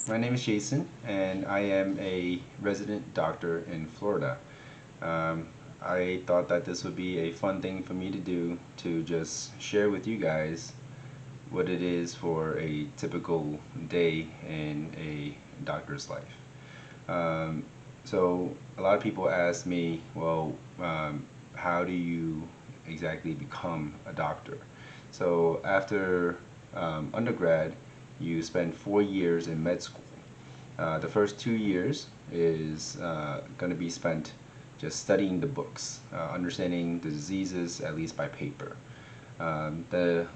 My name is Jason, and I am a resident doctor in Florida. Um, I thought that this would be a fun thing for me to do to just share with you guys what it is for a typical day in a doctor's life. Um, so a lot of people ask me, well, how do you exactly become a doctor? So after undergrad, you spend 4 years in med school. The first 2 years is going to be spent just studying the books, understanding the diseases, at least by paper. The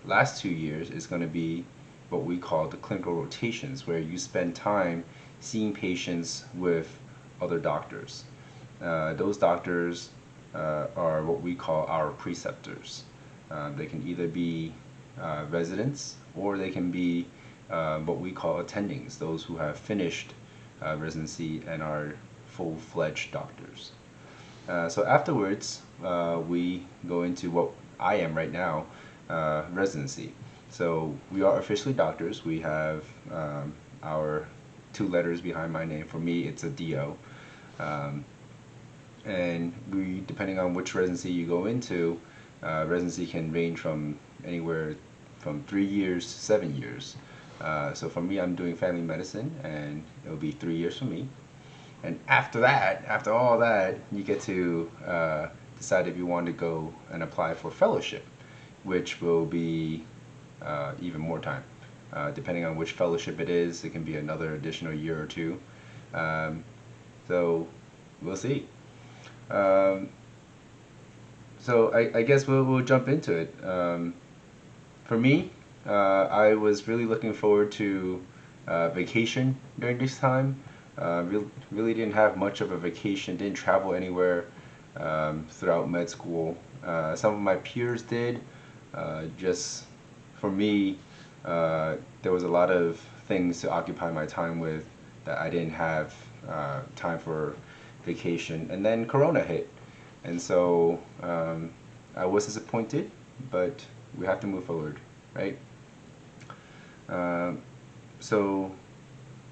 last 2 years is going to be what we call the clinical rotations, where you spend time seeing patients with other doctors. Those doctors are what we call our preceptors. They can either be residents or they can be what we call attendings, those who have finished residency and are full-fledged doctors. So afterwards, we go into what I am right now, residency. So we are officially doctors. We have our two letters behind my name. For me, it's a DO. Um, and we, depending on which residency you go into, residency can range from anywhere from 3 years to 7 years. So for me, I'm doing family medicine, and it'll be 3 years for me. And after that, after all that, you get to decide if you want to go and apply for fellowship, which will be even more time. Depending on which fellowship it is, it can be another additional year or two. Um, so we'll see. Um, so I guess we'll jump into it. For me, I was really looking forward to vacation during this time. Really didn't have much of a vacation, didn't travel anywhere throughout med school. Some of my peers did. Just for me, there was a lot of things to occupy my time with that I didn't have time for vacation. And then Corona hit. And so I was disappointed, but we have to move forward, right? Um, so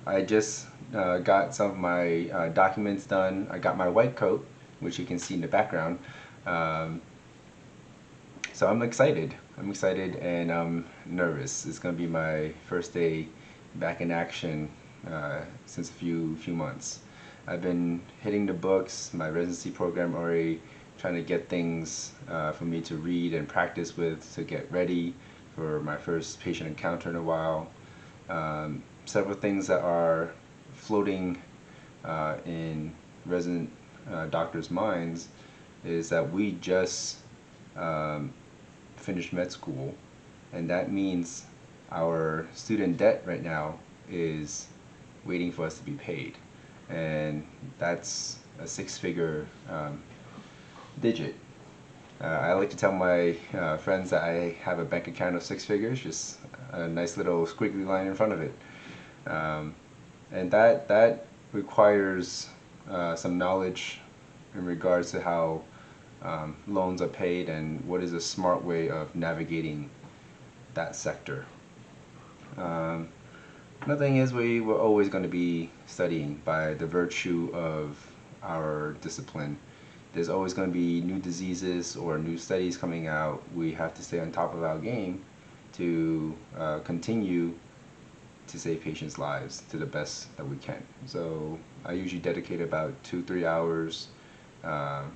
I just got some of my documents done. I got my white coat, which you can see in the background. Um, so I'm excited. I'm excited and I'm nervous. It's going to be my first day back in action since a few months. I've been hitting the books, my residency program already, trying to get things for me to read and practice with to get ready for my first patient encounter in a while. Several things that are floating in resident doctors' minds is that we just um, finished med school, and that means our student debt right now is waiting for us to be paid, and that's a six-figure digit. I like to tell my friends that I have a bank account of six figures, just a nice little squiggly line in front of it. Um, and that requires some knowledge in regards to how loans are paid and what is a smart way of navigating that sector. Um, Another thing is we're always going to be studying by the virtue of our discipline. There's always going to be new diseases or new studies coming out. We have to stay on top of our game to continue to save patients' lives to the best that we can. So I usually dedicate about 2-3 hours,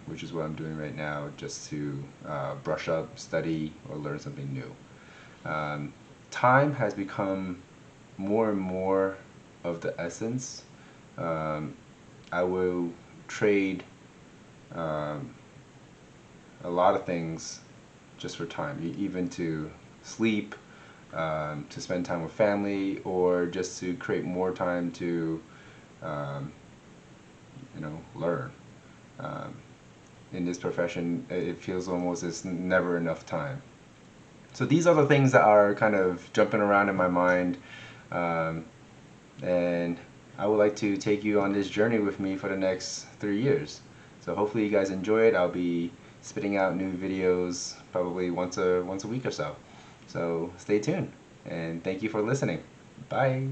which is what I'm doing right now, just to brush up, study, or learn something new. Time has become more and more of the essence. Um, I will trade um, a lot of things just for time, even to sleep, to spend time with family, or just to create more time to, um, learn. Um, in this profession, it feels almost as never enough time. So these are the things that are kind of jumping around in my mind, um, and I would like to take you on this journey with me for the next 3 years. So hopefully you guys enjoy it. I'll be spitting out new videos probably once a week or so. So stay tuned, and thank you for listening. Bye.